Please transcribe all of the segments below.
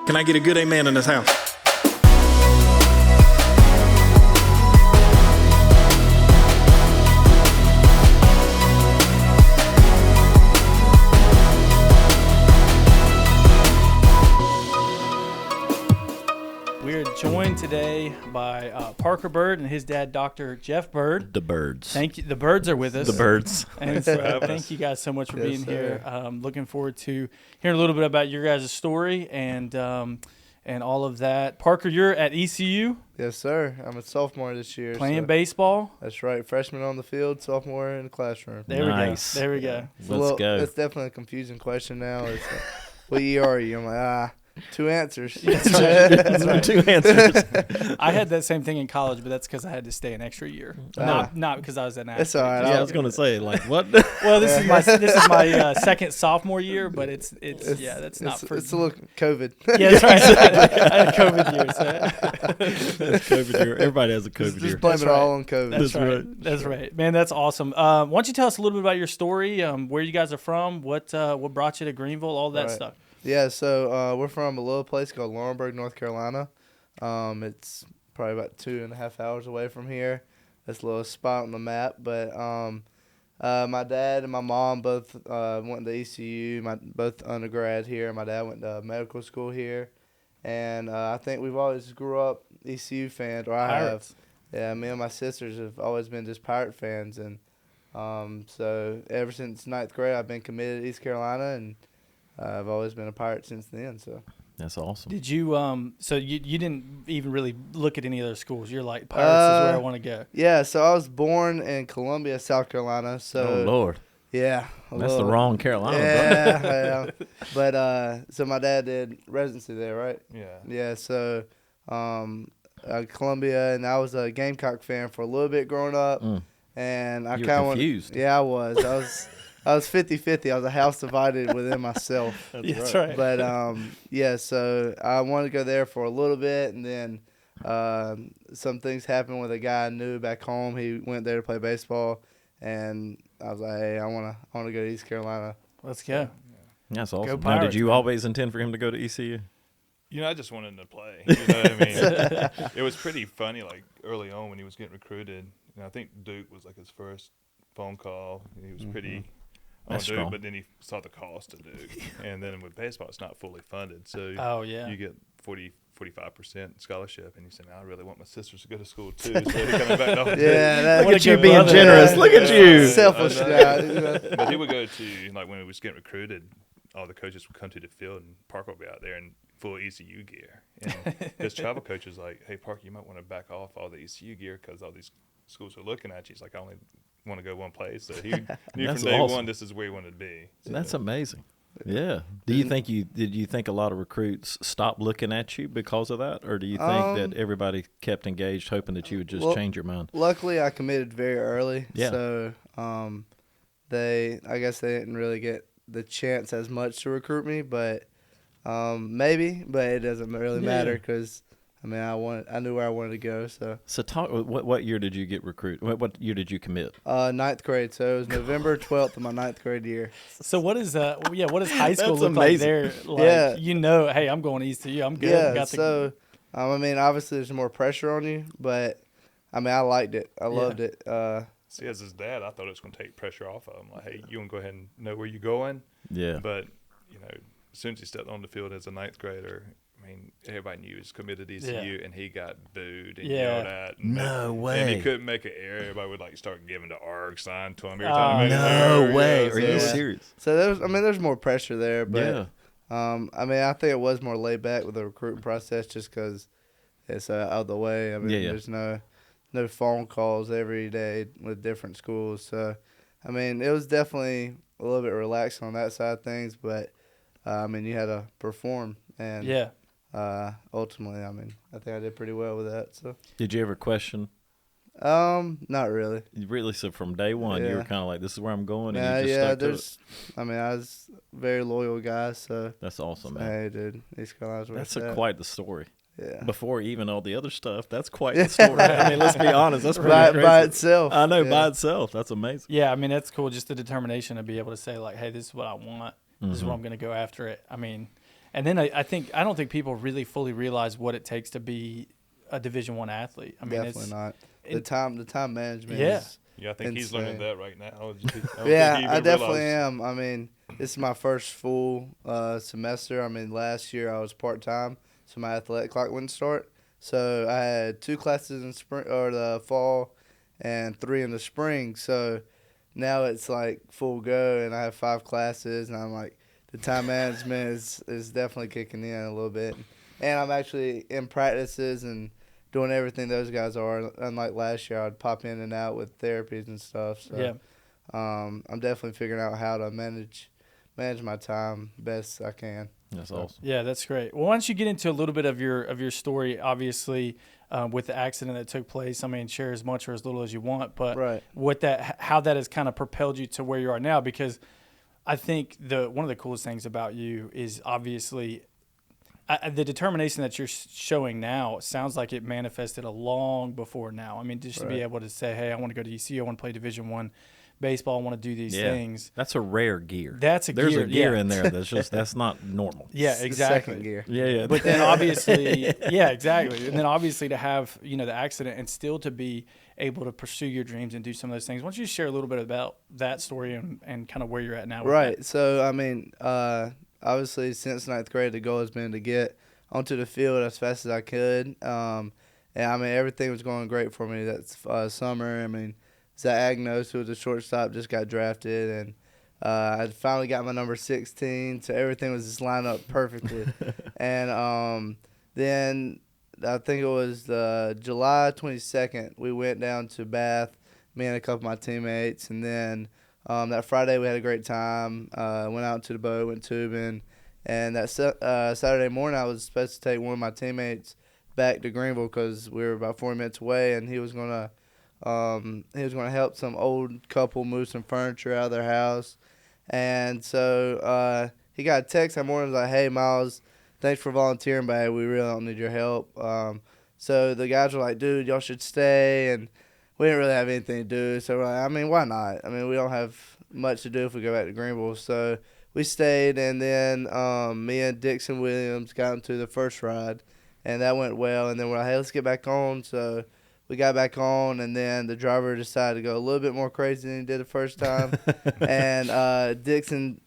Can I get a good amen in this house? We're joined today by Parker Byrd and his dad, Dr. Jeff Byrd. The Byrds. Thank you. The Byrds are with us. The Byrds. And so thank you guys so much for being here. Looking forward to hearing a little bit about your guys' story and all of that. Parker, you're at ECU. Yes, sir. I'm a sophomore this year. Playing baseball. That's right. Freshman on the field, sophomore in the classroom. There Nice. we go. There we go. Let's go. It's definitely a confusing question now. It's what year are you? I'm like, two answers. That's right. That's right. Two answers. I had that same thing in college, but that's because I had to stay an extra year. Not because I was an athlete. It's all right. Yeah, I was going to say, like, what? Well, this is my second sophomore year, but it's that's not for. It's a little COVID. Yeah, that's right. I had a COVID year. So. That's COVID year. Everybody has a COVID year. Just blame it all on COVID. That's right. That's right. Man, that's awesome. Why don't you tell us a little bit about your story, where you guys are from, what brought you to Greenville, all that stuff. Yeah, so we're from a little place called Laurinburg, North Carolina. It's probably about 2.5 hours away from here. It's a little spot on the map. But my dad and my mom both went to ECU, both undergrad here. My dad went to medical school here. And I think we've always grew up ECU fans, or I have. Yeah, me and my sisters have always been just Pirate fans. And so ever since 9th grade, I've been committed to East Carolina, and I've always been a Pirate since then. So That's awesome. Did you so you didn't even really look at any other schools? You're like, Pirates is where I want to go. Yeah, so I was born in Columbia, South Carolina. So Oh, Lord. Yeah. That's the wrong Carolina, yeah, bro. Yeah. But so my dad did residency there, right? Yeah. Yeah, so Columbia, and I was a Gamecock fan for a little bit growing up. And I You were kind of confused. Yeah, I was. I was 50-50. I was a house divided within myself. That's right. But, yeah, so I wanted to go there for a little bit, and then some things happened with a guy I knew back home. He went there to play baseball, and I was like, hey, I want to go to East Carolina. Let's go. That's awesome. Now, Pirates, did you man. always intend for him to go to ECU? You know, I just wanted him to play. You know what I mean? It was pretty funny, like, early on when he was getting recruited. You know, I think Duke was, like, his first phone call. He was pretty on That's Duke, strong. but then he saw the cost of Duke. And then with baseball, it's not fully funded. So Oh, yeah. you get 45% scholarship. And you say, now I really want my sisters to go to school, too. So he coming back off. Yeah, Look What at a you good being brother. generous. Look at you. selfish I know. guy. You know. But he would go to, like, when he was getting recruited, all the coaches would come to the field, and Parker would be out there in full ECU gear. And his travel coach was like, hey, Parker, you might want to back off all the ECU gear because all these schools are looking at you. He's like, I only want to go one place. So he knew That's from day awesome. one this is where he wanted to be. So, That's amazing. Yeah. Did you think a lot of recruits stopped looking at you because of that, or do you think that everybody kept engaged, hoping that you would just change your mind? Luckily, I committed very early. Yeah. So I guess they didn't really get the chance as much to recruit me, but maybe. But it doesn't really matter because I mean I knew where I wanted to go. So talk. What year did you get recruited? What year did you commit? 9th grade. So it was November 12th of my 9th grade year. So what is what does high school That's look like amazing. there? Like, Yeah. you know, hey, I'm going to ECU. I'm good. Yeah. Got the- So I mean, obviously there's more pressure on you, but I mean I liked it. I loved it. see, as his dad, I thought it was going to take pressure off of him. Like, hey, you want to go ahead and know where you're going? Yeah. But, you know, as soon as he stepped on the field as a 9th grader, I mean, everybody knew he was committed to ECU, and he got booed and yelled at. And No And way. he couldn't make an error. Everybody would, like, start giving the ARG sign to him every Oh, time he made an No error. way. Yeah, Are you yeah. serious? So there's more pressure there, but Yeah. I mean I think it was more laid back with the recruiting process just because it's out of the way. I mean Yeah. there's no phone calls every day with different schools. So I mean it was definitely a little bit relaxed on that side of things, but I mean you had to perform, and ultimately I mean I think I did pretty well with that. So Did you ever question? not really. Really? So from day one, you Yeah. were kind of like, "This is where I'm going," and Yeah, you just yeah. stuck to it. I mean I was a very loyal guy, so That's awesome, man. hey dude, East Carolina's where That's it's at. quite the story. Yeah. Before even all the other stuff, that's quite the story. I mean, let's be honest. That's pretty by crazy. itself. I know, yeah. by itself. That's amazing. Yeah, I mean, that's cool. Just the determination to be able to say, like, hey, this is what I want. This is what I'm going to go after it. I mean, And then I don't think people really fully realize what it takes to be a Division I athlete. I mean, definitely not. The time management. Yeah. Is Yeah, I think he's learning that right now. I definitely am. I mean, this is my first full semester. I mean, last year I was part-time, so my athletic clock wouldn't start. So I had 2 classes in spring or the fall and 3 in the spring. So now it's like full go, and I have 5 classes, and I'm like, the time management is definitely kicking in a little bit. And I'm actually in practices and doing everything those guys are. Unlike last year, I'd pop in and out with therapies and stuff. So yeah. I'm definitely figuring out how to manage my time best I can. That's awesome. Yeah, that's great. Well, why don't you get into a little bit of your story, obviously, with the accident that took place. I mean, share as much or as little as you want, but how that has kind of propelled you to where you are now, because I think one of the coolest things about you is obviously the determination that you're showing now. Sounds like it manifested a long before now. I mean, just to be able to say, hey, I want to go to ECU, I want to play Division I baseball, I want to do these things. That's a rare gear. There's a gear in there that's not normal. Yeah, exactly. Second gear. Yeah. But then obviously, yeah, exactly. And then obviously to have, the accident and still to be able to pursue your dreams and do some of those things. Why don't you share a little bit about that story and kind of where you're at now? Right. That? So, I mean, obviously since 9th grade, the goal has been to get onto the field as fast as I could. And I mean, everything was going great for me that summer. I mean, Zach Agnos, who was a shortstop, just got drafted, and I finally got my number 16, so everything was just lined up perfectly. And then I think it was July 22nd, we went down to Bath, me and a couple of my teammates, and then that Friday we had a great time. Went out to the boat, went tubing, and that Saturday morning I was supposed to take one of my teammates back to Greenville because we were about 40 minutes away, and he was gonna help some old couple move some furniture out of their house. And so he got a text that morning, was like, hey, Miles, thanks for volunteering, but we really don't need your help. So the guys were like, dude, y'all should stay. And we didn't really have anything to do. So we're like, I mean, why not? I mean, we don't have much to do if we go back to Greenville. So we stayed, and then me and Dixon Williams got into the first ride, and that went well. And then we're like, hey, let's get back on. So we got back on, and then the driver decided to go a little bit more crazy than he did the first time. And Dixon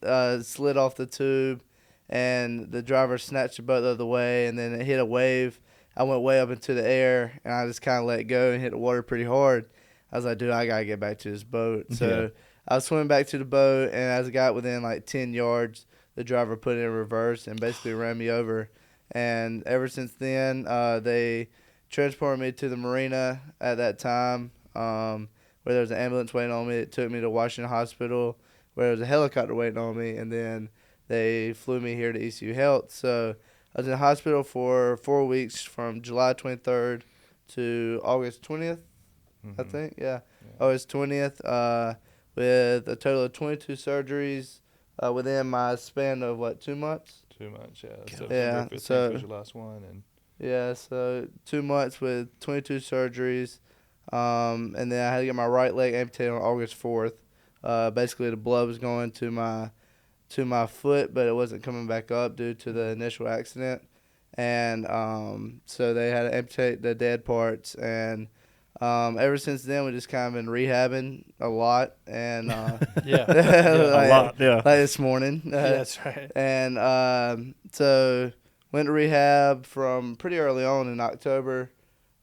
slid off the tube, and the driver snatched the boat the other way, and then it hit a wave. I went way up into the air, and I just kind of let go and hit the water pretty hard. I was like, dude, I got to get back to this boat. So I was swimming back to the boat, and as I got within like 10 yards, the driver put it in reverse and basically ran me over. And ever since then, they transported me to the marina at that time, where there was an ambulance waiting on me. It took me to Washington Hospital, where there was a helicopter waiting on me, and then they flew me here to ECU Health. So I was in the hospital for 4 weeks from July 23rd to August 20th, I think. Yeah, August 20th, with a total of 22 surgeries within my span of, 2 months? 2 months, yeah. Yeah, September 15th so was your last one. And yeah, so 2 months with 22 surgeries. And then I had to get my right leg amputated on August 4th. Basically, the blood was going to my foot, but it wasn't coming back up due to the initial accident. And so they had to amputate the dead parts. And ever since then, we just kind of been rehabbing a lot. And a lot, yeah. Like this morning. That's right. And so went to rehab from pretty early on in October.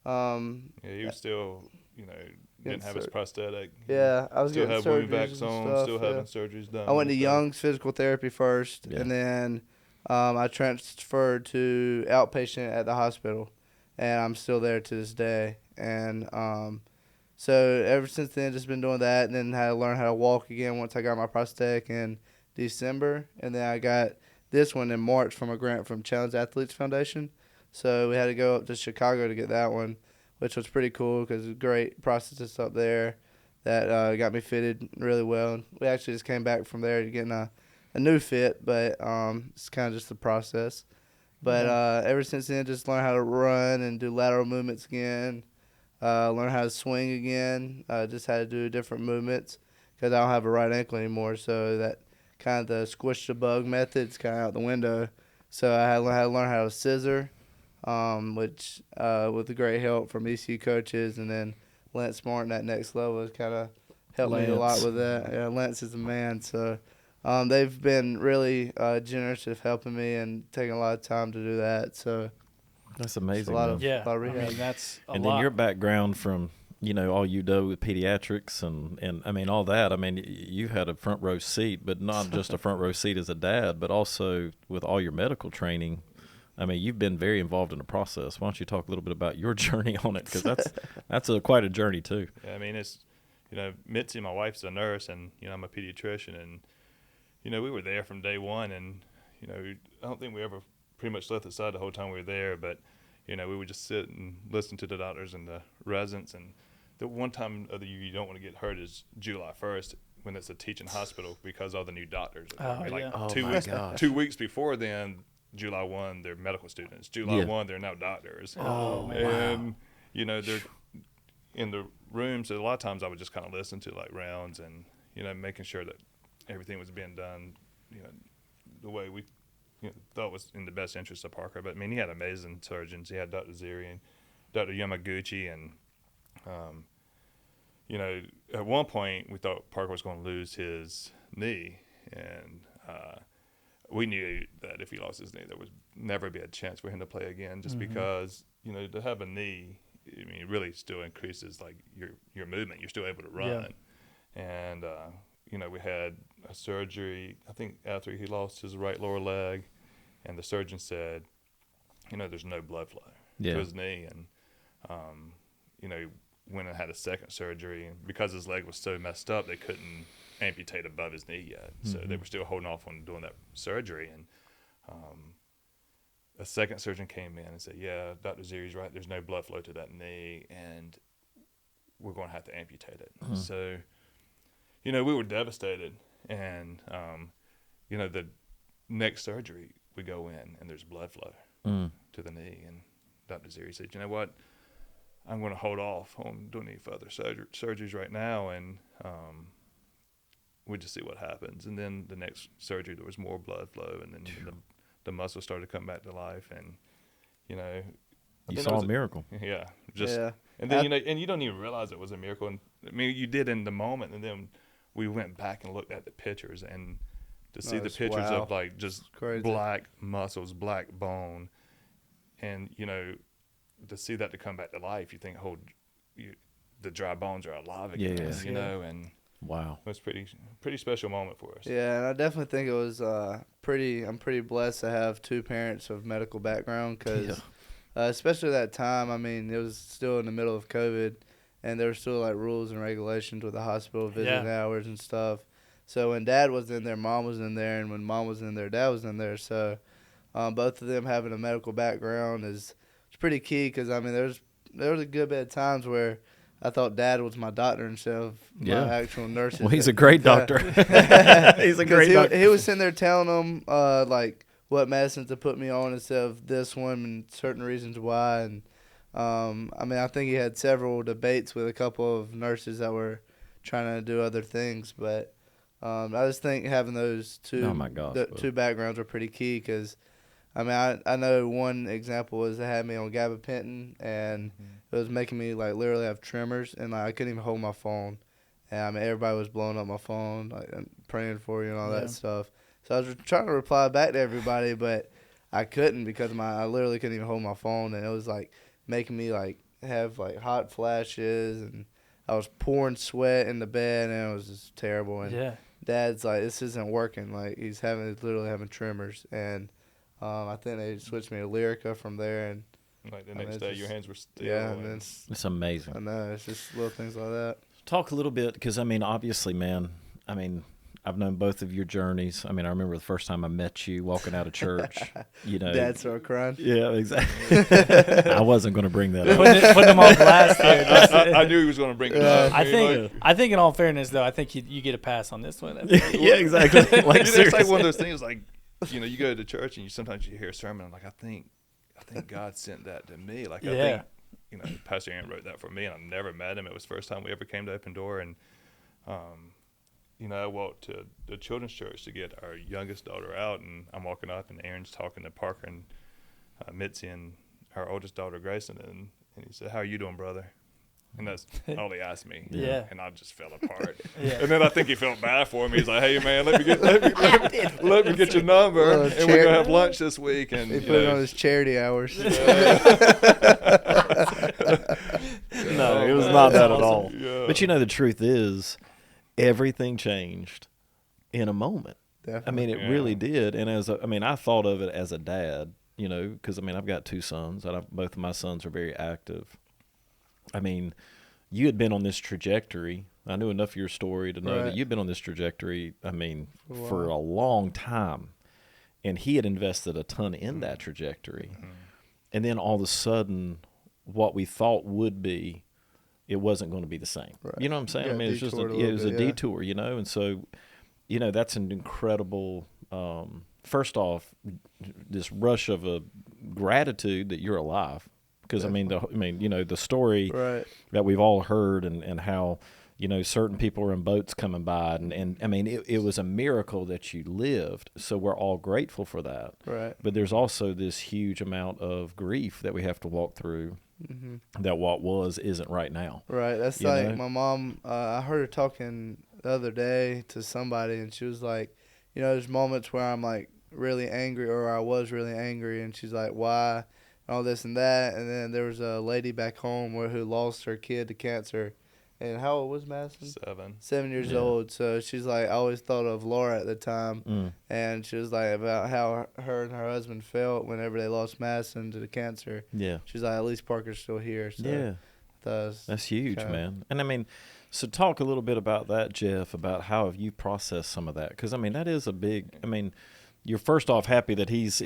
you still, didn't have his prosthetic. Yeah, I was still getting have surgeries wound vacs and on, stuff, still having surgeries done. I went to Young's Physical Therapy first, Yeah. and then I transferred to outpatient at the hospital, and I'm still there to this day. And so ever since then, just been doing that, and then had to learn how to walk again once I got my prosthetic in December, and then I got this one in March from a grant from Challenge Athletes Foundation. So we had to go up to Chicago to get that one, which was pretty cool because it was great prosthetists up there that got me fitted really well. We actually just came back from there to getting a new fit, but it's kind of just the process. But ever since then, just learn how to run and do lateral movements again, learn how to swing again, just how to do different movements because I don't have a right ankle anymore, so that kind of the squish the bug method's kind of out the window. So I had to learn how to scissor, which with great help from ECU coaches, and then Lance Martin at Next Level has kind of helped me a lot with that. Yeah, Lance is a man. So they've been really generous of helping me and taking a lot of time to do that. So that's amazing. A lot of rehab. I mean, that's a lot. And then your background from, all you do with pediatrics and I mean, all that. I mean, you had a front row seat, but not just a front row seat as a dad, but also with all your medical training. I mean, you've been very involved in the process. Why don't you talk a little bit about your journey on it? Because that's quite a journey too. Yeah, I mean, it's, Mitzi, my wife's a nurse, and, I'm a pediatrician, and, we were there from day one, and, I don't think we ever pretty much left the side the whole time we were there, but, we would just sit and listen to the doctors and the residents. And the one time of the year you don't want to get hurt is July 1st, when it's a teaching hospital, because all the new doctors are there. Like 2 weeks before then, July 1, they're medical students. July 1, they're now doctors. Oh, man. And, they're in the rooms. A lot of times I would just kind of listen to, like, rounds and, making sure that everything was being done, the way we thought was in the best interest of Parker. But, I mean, he had amazing surgeons. He had Dr. Ziri and Dr. Yamaguchi. And, at one point we thought Parker was going to lose his knee. And we knew that if he lost his knee, there would never be a chance for him to play again, just because, to have a knee, I mean, it really still increases, like, your movement. You're still able to run. Yeah. And, we had a surgery, I think, after he lost his right lower leg, and the surgeon said, there's no blood flow to his knee. And, went and had a second surgery. And because his leg was so messed up, they couldn't amputate above his knee yet. So they were still holding off on doing that surgery. And a second surgeon came in and said, yeah, Dr. Ziri's right. There's no blood flow to that knee, and we're going to have to amputate it. So, we were devastated. And, the next surgery, we go in, and there's blood flow to the knee. And Dr. Ziri said, you know what? I'm going to hold off on doing any further surgeries right now, and we just see what happens. And then the next surgery, there was more blood flow, and then the muscle started to come back to life. And, you saw a miracle. Yeah. And then, and you don't even realize it was a miracle. And, I mean, you did in the moment, and then we went back and looked at the pictures, and to see the pictures of, like, just black muscles, black bone, and, to see that to come back to life, you think, the dry bones are alive again, and wow, it was pretty special moment for us. Yeah, and I definitely think it was I'm pretty blessed to have two parents of medical background, because especially that time, I mean, it was still in the middle of COVID, and there were still, like, rules and regulations with the hospital visiting hours and stuff. So when Dad was in there, Mom was in there, and when Mom was in there, Dad was in there. So both of them having a medical background is pretty key, because, I mean, there was a good bit of times where I thought Dad was my doctor instead of my actual nurse. Well, he's a great doctor. He's a great doctor. He was sitting there telling them, like, what medicines to put me on instead of this one, and certain reasons why. And, I mean, I think he had several debates with a couple of nurses that were trying to do other things. But I just think having those two backgrounds were pretty key, because, I mean, I know one example was they had me on gabapentin, and it was making me, like, literally have tremors, and, like, I couldn't even hold my phone. And, I mean, everybody was blowing up my phone, like, and praying for you and all that stuff. So I was trying to reply back to everybody, but I couldn't, because I literally couldn't even hold my phone, and it was, like, making me, like, have, like, hot flashes, and I was pouring sweat in the bed, and it was just terrible. And Dad's like, this isn't working. Like, he's literally having tremors, and I think they switched me to Lyrica from there, and like the next day, your hands were still. Yeah, and it's amazing. I know, it's just little things like that. Talk a little bit, because, I mean, obviously, man, I mean, I've known both of your journeys. I mean, I remember the first time I met you walking out of church. Dad started crying. Yeah, exactly. I wasn't going to bring that up. Putting him on blast here. I knew he was going to bring it up. I think in all fairness, though, I think you get a pass on this one. Yeah, exactly. Like, it's like one of those things, like, you go to church and sometimes you hear a sermon, and, like, I think God sent that to me. Like, I think, Pastor Aaron wrote that for me, and I never met him. It was the first time we ever came to Open Door, and I walked to the children's church to get our youngest daughter out, and I'm walking up, and Aaron's talking to Parker and Mitzi and our oldest daughter, Grayson, and he said, "How are you doing, brother?" And that's all he asked me. Yeah. And I just fell apart. Yeah. And then I think he felt bad for me. He's like, "Hey, man, let me get your number, and we're going to have lunch this week." And he put it on his charity hours. No, it was not that at all. Yeah. But the truth is, everything changed in a moment. Definitely. I mean, it really did. And I thought of it as a dad, because I've got 2 sons, and both of my sons are very active. I mean, you had been on this trajectory. I knew enough of your story to know that you'd been on this trajectory, for a long time. And he had invested a ton in that trajectory. Mm-hmm. And then all of a sudden, what we thought would be, it wasn't going to be the same. Right. You know what I'm saying? It's just it was a detour, And so, that's an incredible, first off, this rush of a gratitude that you're alive. Because the story that we've all heard and how certain people were in boats coming by and it was a miracle that you lived. So we're all grateful for that. Right. But there's also this huge amount of grief that we have to walk through. Mm-hmm. That what was isn't right now. Right. That's like my mom. I heard her talking the other day to somebody, and she was like, there's moments where I'm like really angry, or I was really angry, and she's like, why? All this and that, and then there was a lady back home who lost her kid to cancer, and how old was Madison? 7 years old. So she's like, I always thought of Laura at the time, and she was like about how her and her husband felt whenever they lost Madison to the cancer. Yeah, she's like, at least Parker's still here. So that's huge, man. And so talk a little bit about that, Jeff. About how have you processed some of that? Because that is a big. You're first off happy that he's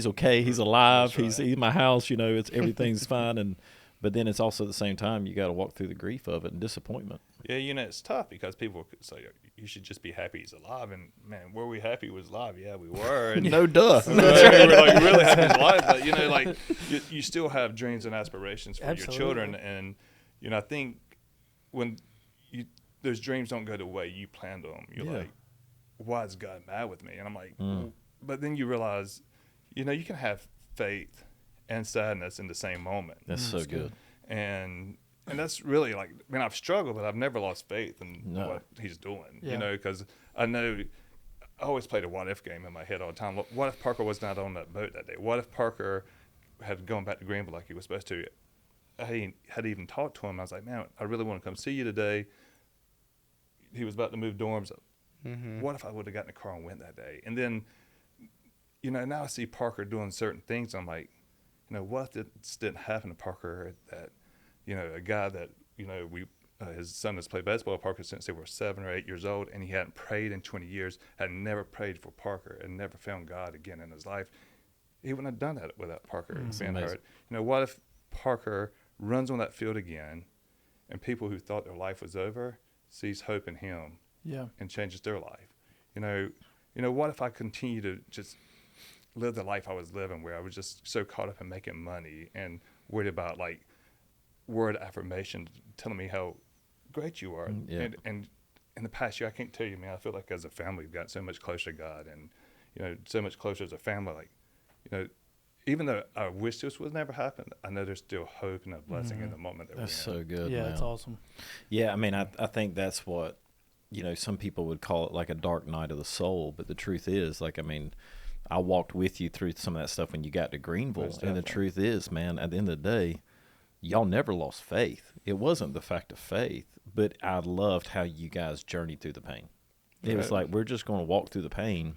okay, he's alive, he's in my house, it's everything's fine, but then it's also at the same time you got to walk through the grief of it and disappointment. Yeah, it's tough because people say you should just be happy he's alive, and man, were we happy he was alive? Yeah, we were. And no duh. We were really happy he's alive, but you still have dreams and aspirations for your children, and I think when those dreams don't go the way you planned them, you're like, why is God mad with me? And I'm like. But then you realize, you can have faith and sadness in the same moment. That's so good. And that's really I've struggled, but I've never lost faith in what he's doing, because I know I always played a what if game in my head all the time. What if Parker was not on that boat that day? What if Parker had gone back to Greenville like he was supposed to? I had even talked to him. I was like, man, I really want to come see you today. He was about to move dorms. Mm-hmm. What if I would have gotten in the car and went that day? And then, now I see Parker doing certain things. I'm like, what if this didn't happen to Parker? That, a guy that, his son has played basketball with Parker since they were 7 or 8 years old, and he hadn't prayed in 20 years, had never prayed for Parker, and never found God again in his life. He wouldn't have done that without Parker being hurt. What if Parker runs on that field again, and people who thought their life was over sees hope in him and changes their life? What if I continue to just live the life I was living, where I was just so caught up in making money and worried about word affirmation telling me how great you are. And in the past year, I can't tell you, man, I feel like as a family we've got so much closer to God, and so much closer as a family. Even though I wish this would never happen, I know there's still hope and a blessing in the moment that that's we're in. So good. Yeah, man. that's awesome. Yeah, I think that's what some people would call it like a dark night of the soul, but the truth is, I walked with you through some of that stuff when you got to Greenville. And the truth is, man, at the end of the day, y'all never lost faith. It wasn't the fact of faith, but I loved how you guys journeyed through the pain. It was like, we're just going to walk through the pain,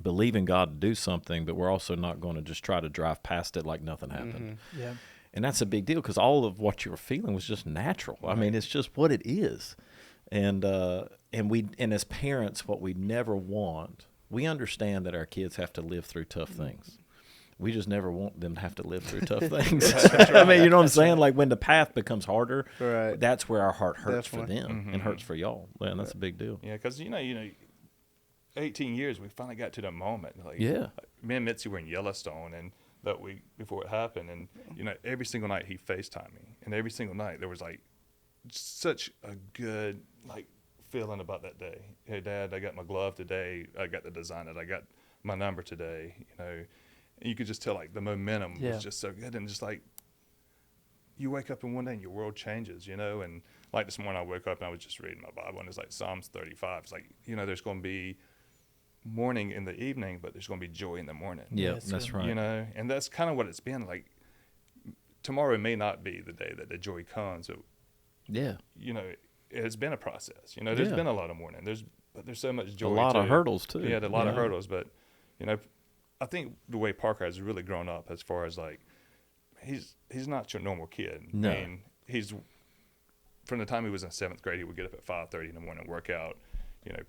believe in God to do something, but we're also not going to just try to drive past it like nothing happened. Mm-hmm. Yeah. And that's a big deal because all of what you were feeling was just natural. Right. It's just what it is. And as parents, what we never want, we understand that our kids have to live through tough things. We just never want them to have to live through tough things. You know what I'm saying? Like when the path becomes harder, that's where our heart hurts for them and hurts for y'all. Man, that's a big deal. Yeah, because 18 years, we finally got to that moment. Me and Mitzi were in Yellowstone, and that week before it happened, and every single night he FaceTimed me, and every single night there was such a good feeling about that day. Hey, Dad, I got my glove today. I got the design it. I got my number today. And you could just tell like the momentum was just so good, and just like you wake up in one day and your world changes, and like this morning I woke up and I was just reading my Bible, and it's like Psalms 35. It's like, there's going to be mourning in the evening, but there's going to be joy in the morning. Yeah, that's right. And that's kind of what it's been like. Tomorrow may not be the day that the joy comes. So, it has been a process. There's been a lot of mourning. But there's so much joy. A lot of hurdles too. Yeah, a lot of hurdles. But I think the way Parker has really grown up, as far as like, he's not your normal kid. No. I mean, he's from the time he was in 7th grade, he would get up at 5:30 in the morning, work out,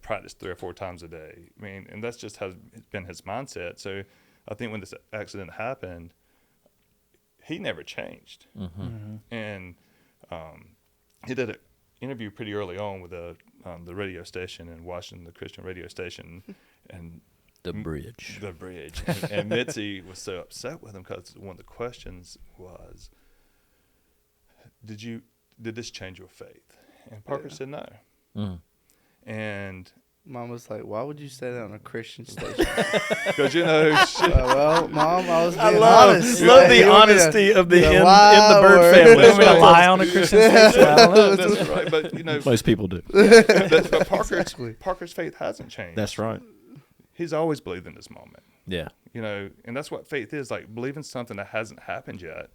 practice 3 or 4 times a day. I mean, and that's just has been his mindset. So I think when this accident happened, he never changed. Mm-hmm. Mm-hmm. And he did an interview pretty early on with the radio station in Washington, the Christian radio station, and The bridge. And Mitzi was so upset with him because one of the questions was, did this change your faith? And Parker said no. Mm. And Mom was like, why would you say that on a Christian station? because Well, Mom, I was being love honest. the honesty of the in the Byrd family. You want me to lie on a Christian station? I don't know. that's right. But Most people do. but Parker's faith hasn't changed. That's right. He's always believed in this moment. Yeah. And that's what faith is, like believing something that hasn't happened yet.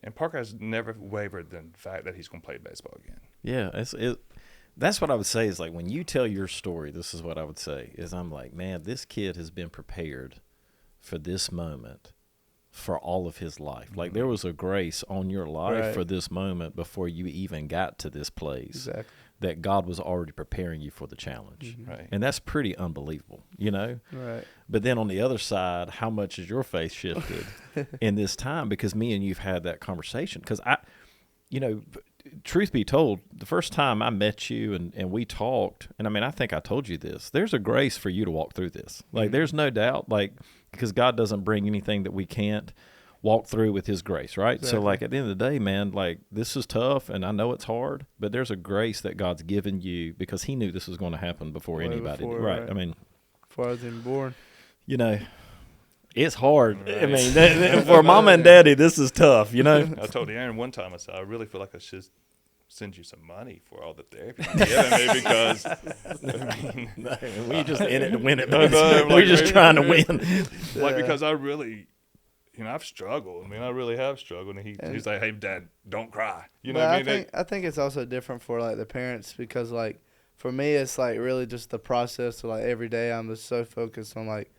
And Parker has never wavered in the fact that he's going to play baseball again. Yeah, that's what I would say is like when you tell your story, this is what I would say is I'm like, man, this kid has been prepared for this moment for all of his life. Like there was a grace on your life for this moment before you even got to this place. Exactly. That God was already preparing you for the challenge. Mm-hmm. Right. And that's pretty unbelievable, Right. But then on the other side, how much has your faith shifted in this time? Because me and you've had that conversation. Because truth be told, the first time I met you and we talked, and I mean, I think I told you this, there's a grace for you to walk through this. Like, there's no doubt, like, because God doesn't bring anything that we can't walk through with his grace, right? Exactly. So, like, at the end of the day, man, like, this is tough, and I know it's hard, but there's a grace that God's given you because he knew this was going to happen before anybody did. Right. I mean, before I was even born. It's hard. Right. I mean, for mama and daddy, this is tough, I told Aaron one time, I said, I really feel like I should send you some money for all the therapy you're giving me because, we just in it to win it. We're just trying to win. Like, because I really, I've struggled. I mean, I really have struggled. And he's like, hey, Dad, don't cry. I think it's also different for, like, the parents because, like, for me, it's, like, really just the process of, like, every day I'm just so focused on, like,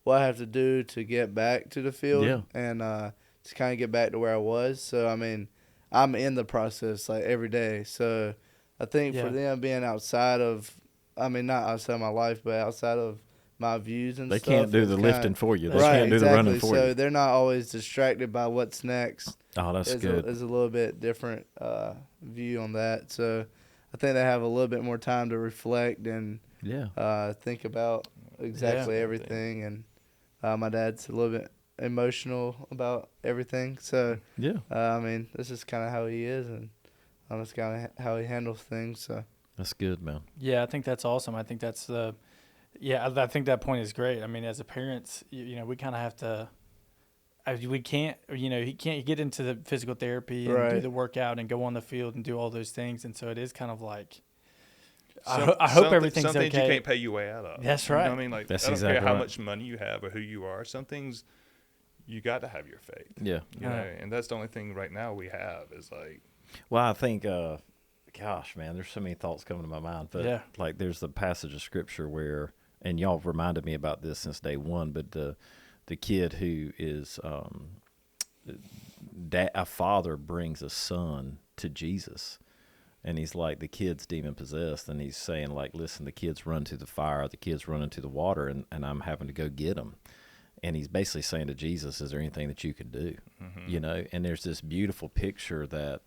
what I have to do to get back to the field and to kind of get back to where I was. So, I mean, I'm in the process, like, every day. So, I think for them being outside of, I mean, not outside of my life, but outside of my views and stuff. They can't do the lifting for you. They can't do the running for you. So, they're not always distracted by what's next. Oh, that's good. There's a little bit different view on that. So, I think they have a little bit more time to reflect and think about exactly everything. And my dad's a little bit emotional about everything. So, I mean, this is kind of how he is, and that's kind of how he handles things. So that's good, man. Yeah, I think that's awesome. I think that's I think that point is great. I mean, as a parents, we kind of have to. We can't, he can't get into the physical therapy and do the workout and go on the field and do all those things, and so it is kind of like. I hope everything's okay. Some things you can't pay your way out of. That's right. I mean, like, that's I don't exactly care how right. much money you have or who you are. Some things you got to have your faith. Yeah. And that's the only thing right now we have is like. Well, I think, gosh, man, there's so many thoughts coming to my mind. But like, there's the passage of scripture where, and y'all have reminded me about this since day one, but the kid who is a father brings a son to Jesus. And he's like, the kid's demon possessed, and he's saying, like, listen, the kids run to the fire, the kids run into the water, and I'm having to go get them. And he's basically saying to Jesus, is there anything that you can do? Mm-hmm. And there's this beautiful picture that,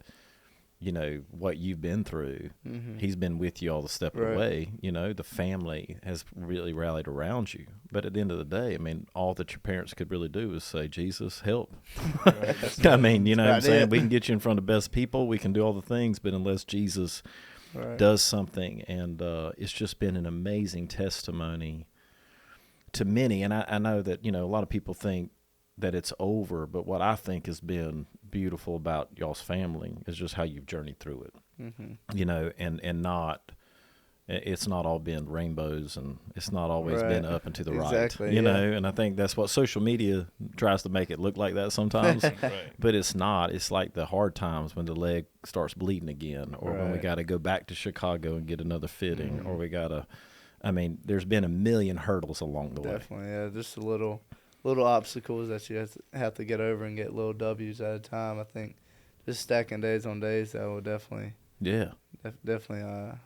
what you've been through, he's been with you all the step of the way. The family has really rallied around you. But at the end of the day, I mean, all that your parents could really do is say, Jesus, help. I mean, what I'm saying? We can get you in front of the best people. We can do all the things. But unless Jesus does something, and it's just been an amazing testimony to many. And I know that, a lot of people think that it's over, but what I think has been beautiful about y'all's family is just how you've journeyed through it. And not, it's not all been rainbows, and it's not always been up and to the right, and I think that's what social media tries to make it look like that sometimes, but it's not. It's like the hard times when the leg starts bleeding again, or when we got to go back to Chicago and get another fitting, or we got to, there's been a million hurdles along the way. Definitely, yeah, just a little obstacles that you have to get over and get little W's at a time. I think just stacking days on days, that will definitely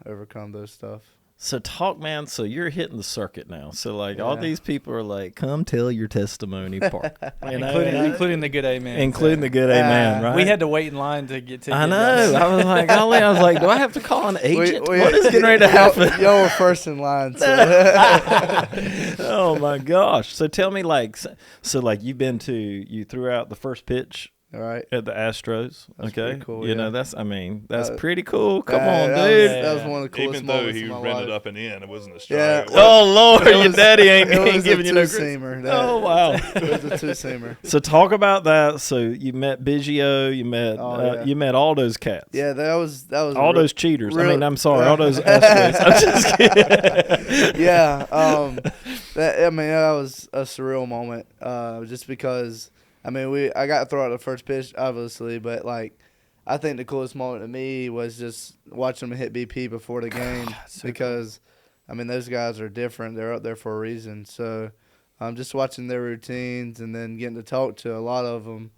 overcome those stuff. So talk, man. So you're hitting the circuit now. So all these people are like, come tell your testimony, Park. Including the good amen. Including the good amen, right? We had to wait in line to get to. I know. I was like, do I have to call an agent? What is getting ready to happen? Y'all were first in line. So. Oh my gosh. So tell me, you threw out the first pitch. All right. At the Astros. That's okay. Pretty cool, that's pretty cool. Come on, dude. That was one of the coolest moments. Even though he rented up and in, it wasn't a strike. Yeah. Oh, Lord, your daddy ain't giving you no two-seamer. Oh, wow. It was a two-seamer. So talk about that. So you met Biggio, you met all those cats. Yeah, that was all those cheaters. I'm sorry, all those Astros. I'm just kidding. Yeah. That was a surreal moment. Just because I got to throw out the first pitch, obviously, but I think the coolest moment to me was just watching them hit BP before the game because, those guys are different. They're up there for a reason. So, just watching their routines and then getting to talk to a lot of them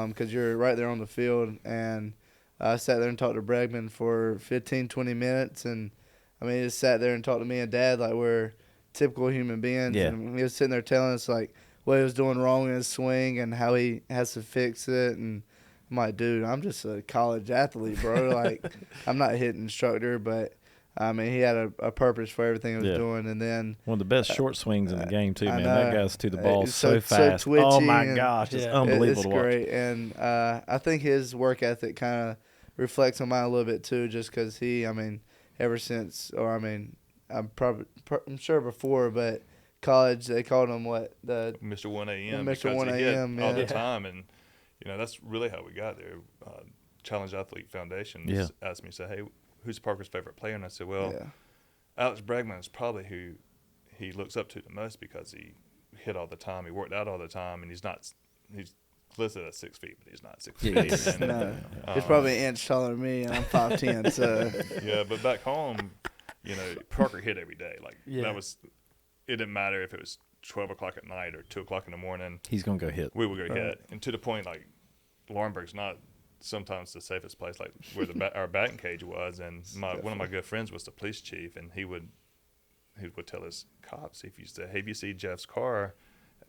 because you're right there on the field. And I sat there and talked to Bregman for 15, 20 minutes. And, he just sat there and talked to me and Dad like we're typical human beings. Yeah. And he was sitting there telling us, what he was doing wrong in his swing and how he has to fix it. And I'm like, dude, I'm just a college athlete, bro. I'm not a hit instructor, but, he had a purpose for everything he was doing. And then one of the best short swings in the game, too, man. know. That guy's to the ball so fast. So twitchy, oh, my gosh. It's unbelievable to watch. It's great. And I think his work ethic kind of reflects on mine a little bit, too, just because he, ever since, I'm sure before, but college, they called him the Mr. 1 a.m. Mr. 1 a.m. all the time, and that's really how we got there. Challenge Athlete Foundation asked me, say, hey, who's Parker's favorite player? And I said, Alex Bregman is probably who he looks up to the most because he hit all the time, he worked out all the time, and he's listed at 6 feet, but he's not 6 feet. And, no, he's probably an inch taller than me, and I'm 5'10". So yeah, but back home, Parker hit every day. That was. It didn't matter if it was 12 o'clock at night or 2 o'clock in the morning. He's going to go hit. We would go hit. And to the point, Laurinburg's not sometimes the safest place, where our batting cage was. And one of my good friends was the police chief, and he would tell his cops, if you see Jeff's car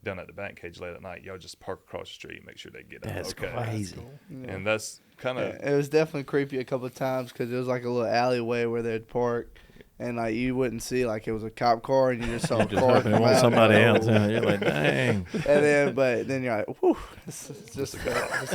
down at the batting cage late at night, y'all just park across the street and make sure they get out. That's crazy. Yeah. And that's kind of... it was definitely creepy a couple of times because it was like a little alleyway where they'd park. And you wouldn't see it was a cop car, and you just saw a car come out. Somebody else. Yeah, you're like, dang. And then you're like, whew, it's just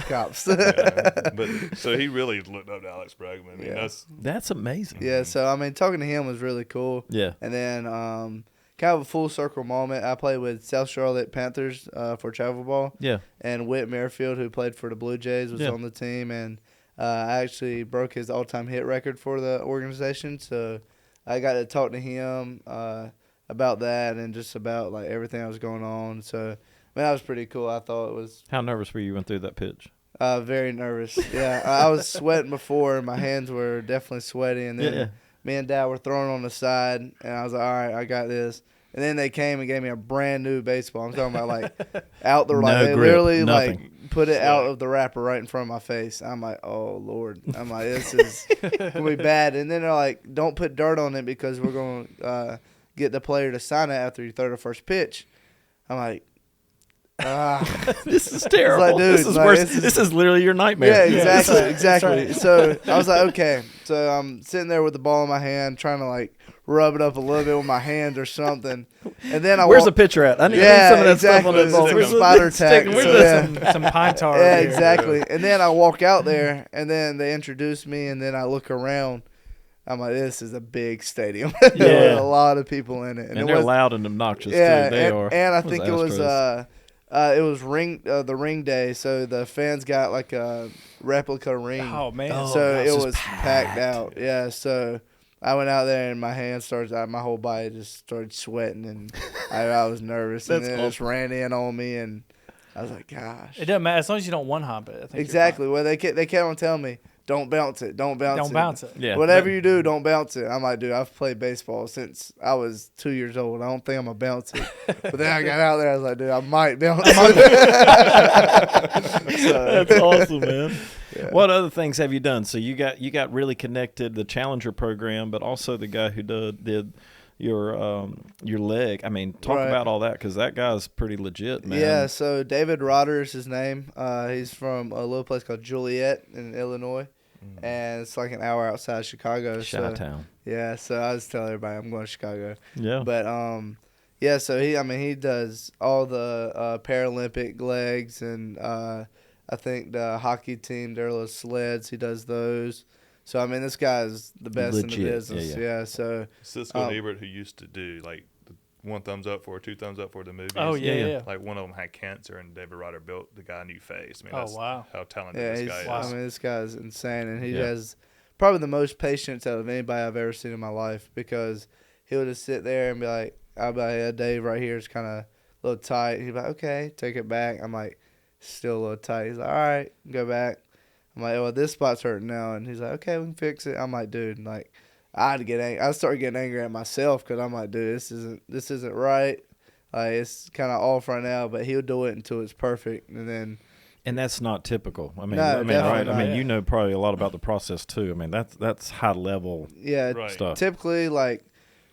cops. But so he really looked up to Alex Bregman. That's amazing. Yeah. So talking to him was really cool. Yeah. And then kind of a full circle moment. I played with South Charlotte Panthers for travel ball. Yeah. And Whit Merrifield, who played for the Blue Jays, was on the team, and I actually broke his all-time hit record for the organization. So I got to talk to him about that and just about everything that was going on. So, that was pretty cool. I thought it was. How nervous were you when through that pitch? Very nervous. Yeah, I was sweating before. My hands were definitely sweaty, and then me and Dad were throwing on the side, and I was like, all right, I got this. And then they came and gave me a brand new baseball. I'm talking about out the they grip, literally nothing. Put it out of the wrapper right in front of my face. I'm like, oh Lord. I'm like, this is gonna be bad. And then they're like, don't put dirt on it because we're gonna get the player to sign it after you throw the first pitch. I'm like, this is terrible. Like, dude, this is worse. This is literally your nightmare. Yeah, exactly. Right. So I was like, okay. So I'm sitting there with the ball in my hand, trying to rub it up a little bit with my hand or something. And then where's the pitcher at? I need some of that stuff on the ball. Some spider tack. Some pine tar. Yeah, exactly. And then I walk out there, and then they introduce me, and then I look around. I'm like, this is a big stadium. Yeah. There were a lot of people in it. And they're loud and obnoxious, too. They are. And I think it was the ring day, so the fans got like a replica ring. Oh, man. So it was packed out. Yeah, so I went out there and my hands started, my whole body just started sweating, and I was nervous. And then it just ran in on me, and I was like, gosh. It doesn't matter as long as you don't one hop it. I think Exactly. Well, they kept on telling me, don't bounce it, don't bounce it. Don't bounce it. Yeah. Whatever you do, don't bounce it. I'm like, dude, I've played baseball since I was 2 years old. I don't think I'm going to bounce it. But then I got out there, I was like, dude, I might bounce it. That's awesome, man. Yeah. What other things have you done? So you got really connected, the Challenger program, but also the guy who did your leg. I mean, talk about all that, because that guy's pretty legit, man. Yeah, so David Rotter is his name. He's from a little place called Joliet in Illinois. And it's like an hour outside Chicago. Chi-town. Yeah, so I was telling everybody I'm going to Chicago. Yeah. But yeah, so he does all the Paralympic legs, and I think the hockey team, their little sleds, he does those. So I mean, this guy's the best in the business. Yeah. So Cisco and Ebert, who used to do like the 1 thumbs up for, 2 thumbs up for the movies. Oh yeah. Like one of them had cancer, and David Rotter built the guy a new face. I mean, that's how talented this guy is. I mean, this guy's insane, and he has probably the most patience out of anybody I've ever seen in my life, because he'll just sit there and be like, I'll be like, yeah, Dave right here is kind of a little tight. He'll be like, okay, take it back. I'm like, still a little tight. He's like, all right, go back. I'm like, well, this spot's hurting now. And he's like, okay, we can fix it. I'm like, dude, like, I started getting angry at myself, because I'm like, dude, this isn't right. Like, it's kind of off right now, but he'll do it until it's perfect, and then. And that's not typical. I mean, right? Not. I mean, you know probably a lot about the process too. I mean, that's high level. Stuff. Typically, like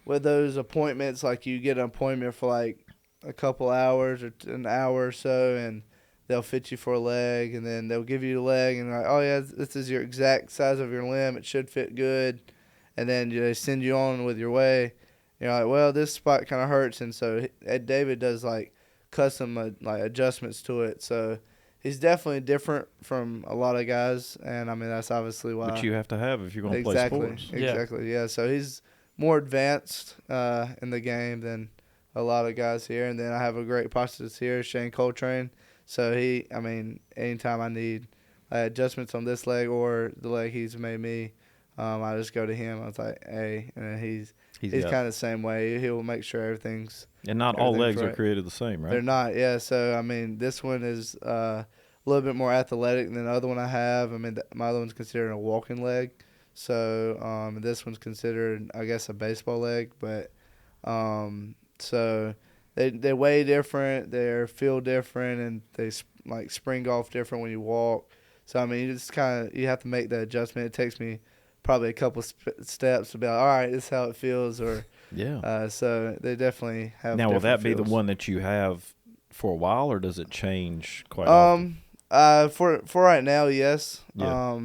with those appointments, like you get an appointment for like a couple hours or an hour or so, and they'll fit you for a leg, and then they'll give you a leg, and like, oh yeah, this is your exact size of your limb. It should fit good. And then they send you on with your way. You're like, well, this spot kind of hurts, and so David does like custom like adjustments to it. So he's definitely different from a lot of guys, and I mean that's obviously why. Which you have to have if you're going to play sports. Exactly. Yeah. So he's more advanced in the game than a lot of guys here, and then I have a great prosthetist here, Shane Coltrane. So anytime I need adjustments on this leg or the leg he's made me, I just go to him. I was like, hey, and he's kind of the same way. He'll make sure everything's. And not all legs are created the same, right? They're not, yeah. So, I mean, this one is a little bit more athletic than the other one I have. I mean, my other one's considered a walking leg. So, this one's considered, I guess, a baseball leg. But, so they weigh different, they feel different, and they, like, spring off different when you walk. So, I mean, you just you have to make the adjustment. It takes me probably a couple steps to be like, all right, this is how it feels, or so they definitely have. Now, will that be the one that you have for a while, or does it change quite often? For right now, yes. Yeah.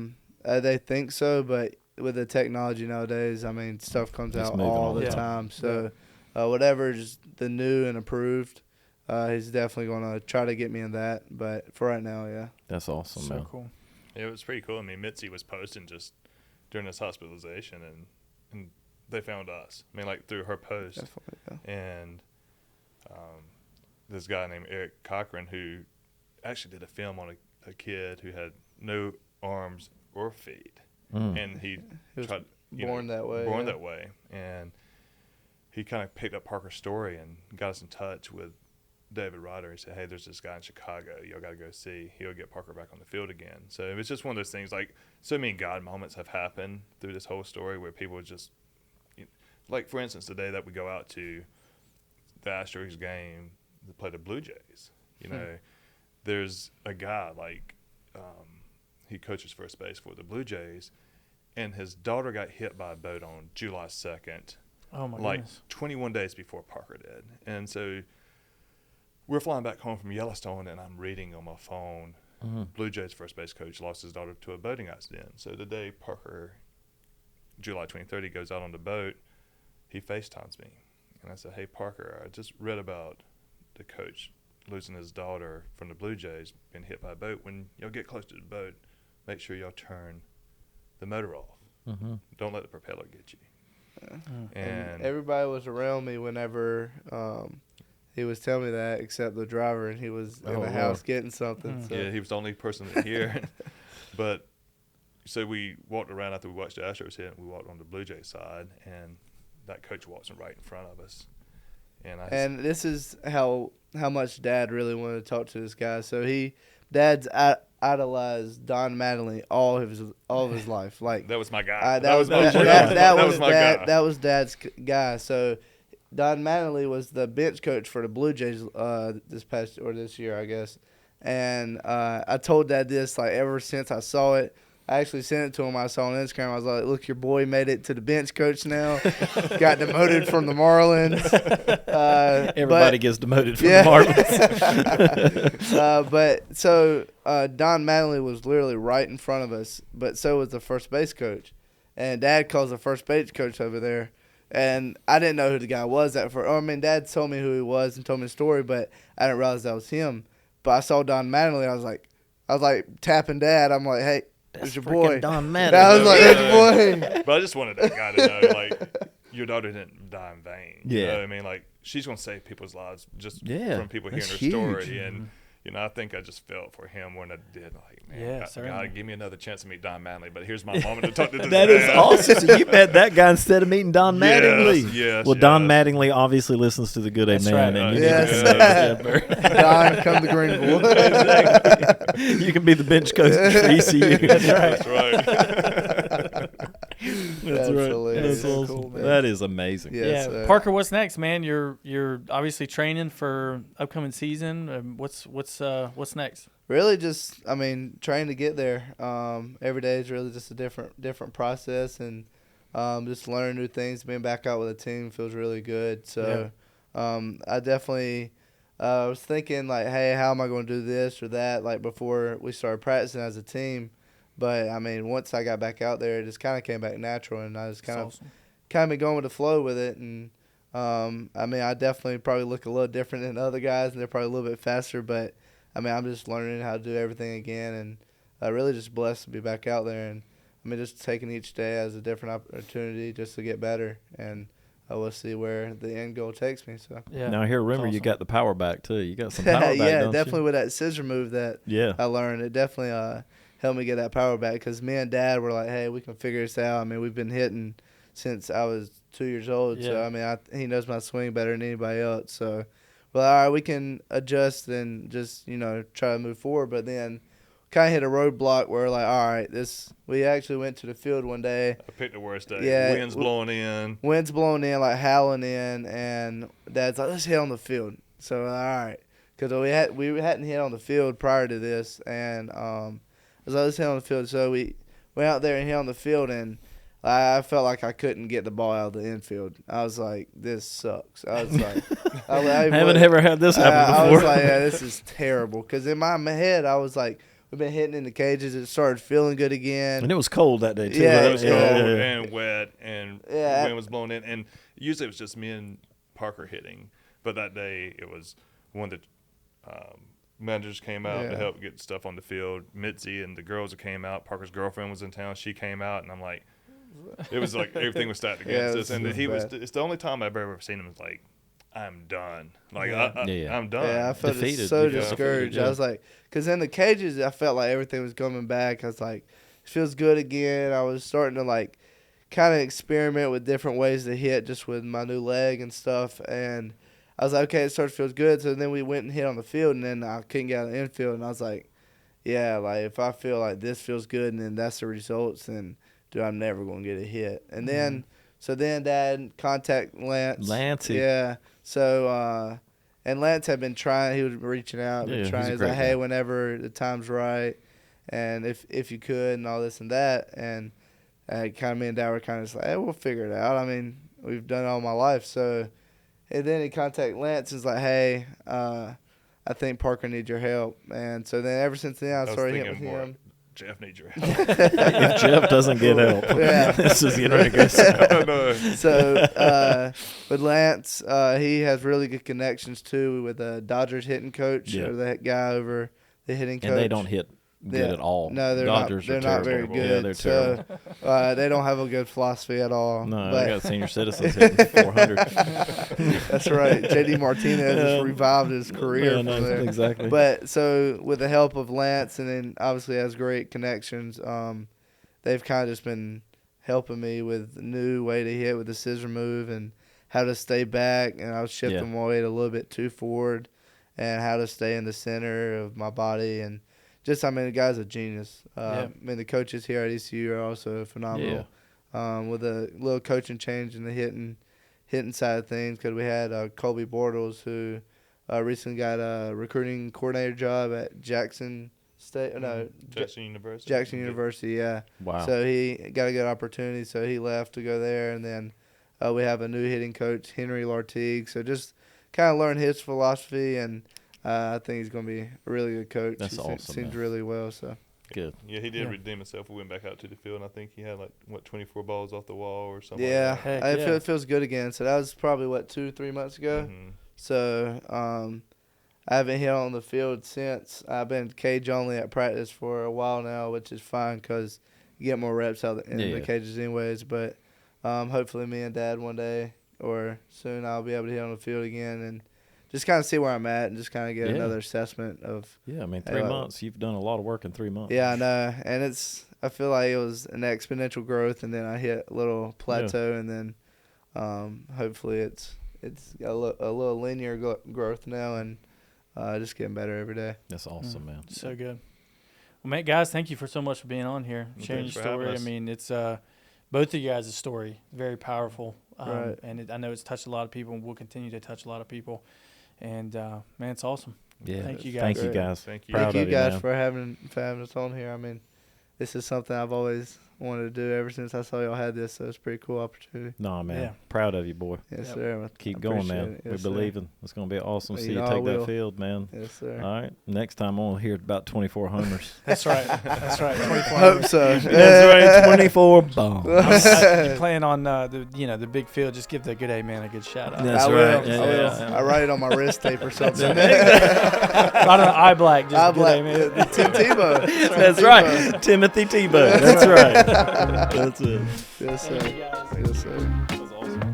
They think so, but with the technology nowadays, I mean, stuff comes out all the time. So whatever's the new and approved, he's definitely going to try to get me in that. But for right now, yeah. That's awesome, man. So cool. Yeah, it was pretty cool. I mean, Mitzi was posting just during this hospitalization, and they found us. I mean, like through her post. Definitely, yeah. And this guy named Eric Cochran, who actually did a film on a kid who had no arms or feet, and he was tried born that way. Born that way, and he kind of picked up Parker's story and got us in touch with David Rotter. He said, hey, there's this guy in Chicago y'all got to go see. He'll get Parker back on the field again. So it was just one of those things, like so many God moments have happened through this whole story where people just, like for instance, the day that we go out to the Astros game to play the Blue Jays, there's a guy like he coaches first base for the Blue Jays, and his daughter got hit by a boat on July 2nd. Oh my like goodness. 21 days before Parker did. And so we're flying back home from Yellowstone, and I'm reading on my phone, Blue Jays first base coach lost his daughter to a boating accident. So the day Parker, July 23rd, he goes out on the boat, he FaceTimes me. And I said, hey, Parker, I just read about the coach losing his daughter from the Blue Jays, being hit by a boat. When y'all get close to the boat, make sure y'all turn the motor off. Don't let the propeller get you. And everybody was around me whenever he was telling me that, except the driver, and he was in the house getting something. So. Yeah, he was the only person to hear. But so we walked around after we watched the Astros hit, and we walked on the Blue Jays side, and that coach walks right in front of us. And this is how much Dad really wanted to talk to this guy. So Dad's idolized Don Mattingly all of his life. Like that was my guy. That was my guy. That was Dad's guy. So Don Mattingly was the bench coach for the Blue Jays this year, I guess. And I told Dad this like ever since I saw it. I actually sent it to him. I saw on Instagram. I was like, "Look, your boy made it to the bench coach now. Got demoted from the Marlins." Everybody gets demoted from the Marlins. But so Don Mattingly was literally right in front of us, but so was the first base coach. And Dad calls the first base coach over there. And I didn't know who the guy was at first. I mean, Dad told me who he was and told me the story, but I didn't realize that was him. But I saw Don Mattingly. I was like tapping Dad. I'm like, "Hey, that's your boy, Don Mattingly." I was like, "That's your boy." But I just wanted that guy to know, like, your daughter didn't die in vain. Yeah. You know what I mean? Like, she's going to save people's lives just from people hearing her huge. story. And, I think I just felt for him when I did. Like, man, God, give me another chance to meet Don Mattingly. But here's my moment to talk to this That man. is awesome. So you met that guy instead of meeting Don Mattingly. Yes. Well, Don Mattingly obviously listens to the Good That's Amen. right. And you Don, come to Greenville. Exactly. You can be the bench coach for ECU. That's right. That's right. That's right. Hilarious. That's awesome. Cool, man. That is amazing. Yeah. Yeah, Parker, what's next, man? You're obviously training for upcoming season. What's next? Really, just trying to get there. Every day is really just a different process, and just learning new things. Being back out with a team feels really good. So, I definitely was thinking like, hey, how am I going to do this or that? Like before we started practicing as a team. But once I got back out there, it just kind of came back natural, and I just kind of been going with the flow with it. And I definitely probably look a little different than other guys, and they're probably a little bit faster. But I'm just learning how to do everything again, and really just blessed to be back out there, and just taking each day as a different opportunity just to get better, and we'll see where the end goal takes me. So Now here, remember you got the power back too. You got some power back. Yeah, don't definitely you? with that scissor move that I learned, it definitely helped me get that power back, because me and Dad were like, hey, we can figure this out. We've been hitting since I was 2 years old, so he knows my swing better than anybody else. So, well, all right, we can adjust and just try to move forward. But then kind of hit a roadblock where like, all right, we actually went to the field one day. I picked the worst day. Yeah, Wind's blowing in, like howling in, and Dad's like, let's hit on the field. So all right, because we hadn't hit on the field prior to this, and I was like, let's hit on the field. So we went out there and hit on the field, and I felt like I couldn't get the ball out of the infield. I was like, this sucks. I was like, I haven't ever had this happen before. I was like, yeah, this is terrible. Because in my head, I was like, we've been hitting in the cages. It started feeling good again. And it was cold that day, too. Yeah, right? it was cold and wet, and Yeah. wind was blowing in. And usually it was just me and Parker hitting. But that day it was one of the managers came out to help get stuff on the field. Mitzi and the girls that came out. Parker's girlfriend was in town. She came out, and I'm like, it was like everything was stacked against us. And it's the only time I've ever seen him was like, I'm done. Like, I'm done. Yeah, I felt Defeated. so Yeah. discouraged. Yeah. I was like, because in the cages, I felt like everything was coming back. I was like, it feels good again. I was starting to like kind of experiment with different ways to hit just with my new leg and stuff. And I was like, okay, it starts to feel good. So then we went and hit on the field, and then I couldn't get out of the infield. And I was like, yeah, like if I feel like this feels good and then that's the results, then dude, I'm never going to get a hit. And then, so then Dad contact Lance. Lancey. Yeah. So, and Lance had been trying, he was reaching out, Yeah, trying. he's a He's great like, guy. hey, whenever the time's right, and if you could, and all this and that. And me and Dad were kind of just like, hey, we'll figure it out. We've done it all my life. So, and then he contacted Lance and was like, hey, I think Parker needs your help. And so then ever since then, I started hitting with him. Jeff needs your help. If Jeff doesn't get help, this is getting ready to go south. So with Lance, he has really good connections too with the Dodgers hitting coach, or that guy over the hitting coach. And they don't hit good at all. No, they're Dodgers not. They're not very good. Yeah, they're terrible. So they don't have a good philosophy at all. No, they got senior citizens hitting 400. That's right. JD Martinez just revived his career from there. Exactly. But so with the help of Lance, and then obviously has great connections, they've kind of just been helping me with a new way to hit with the scissor move and how to stay back. And I was shifting my weight a little bit too forward, and how to stay in the center of my body. And just, I mean, the guy's a genius. I mean, the coaches here at ECU are also phenomenal. With a little coaching change in the hitting side of things, because we had Colby Bortles, who recently got a recruiting coordinator job at Jackson University, yeah. Wow. So he got a good opportunity, so he left to go there. And then we have a new hitting coach, Henry Lartigue. So just kind of learn his philosophy, and I think he's going to be a really good coach. That's awesome. Seems really well, so. Good. Yeah, he did redeem himself. We went back out to the field, and I think he had 24 balls off the wall or something. Yeah, like that. It feels good again. So that was probably 2-3 months ago. Mm-hmm. So I haven't hit on the field since. I've been cage only at practice for a while now, which is fine because you get more reps out in the cages anyways. But hopefully me and Dad one day or soon I'll be able to hit on the field again and just kind of see where I'm at and just kind of get another assessment of. Yeah, I mean, 3 months. You've done a lot of work in 3 months. Yeah, I know. And I feel like it was an exponential growth, and then I hit a little plateau, and then hopefully it's got a little linear growth now, and just getting better every day. That's awesome, man. So good. Well, mate, guys, thank you so much for being on here, sharing your story. I mean, it's both of you guys' story, very powerful. Right. And I know it's touched a lot of people and will continue to touch a lot of people. And, man, it's awesome. Yeah. Thank you guys. Thank you guys. Thank you. Proud Thank you of guys man. for having us on here. I mean, this is something I've always wanted to do ever since I saw y'all had this, so it's a pretty cool opportunity. No, man. Yeah. Proud of you, boy. Yes, sir. Keep I going, man. appreciate it. We Yes, believe sir. in it's going to be awesome. Well, See you you know I take that will. field, man. Yes, sir. All right. Next time I want to hear about 24 homers. That's right. That's right. 24 Hope so. That's right. 24 bombs. You're playing on the big field. Just give the good A man a good shout out. That's I right. will. Yeah, I will. yeah. I write it on my wrist tape or something. Right on the eye black. Just I'm good like A man. Tim Tebow. That's right. Timothy Tebow. That's right. That's it. Yes, sir. Thank you guys. Yes, sir. That was awesome.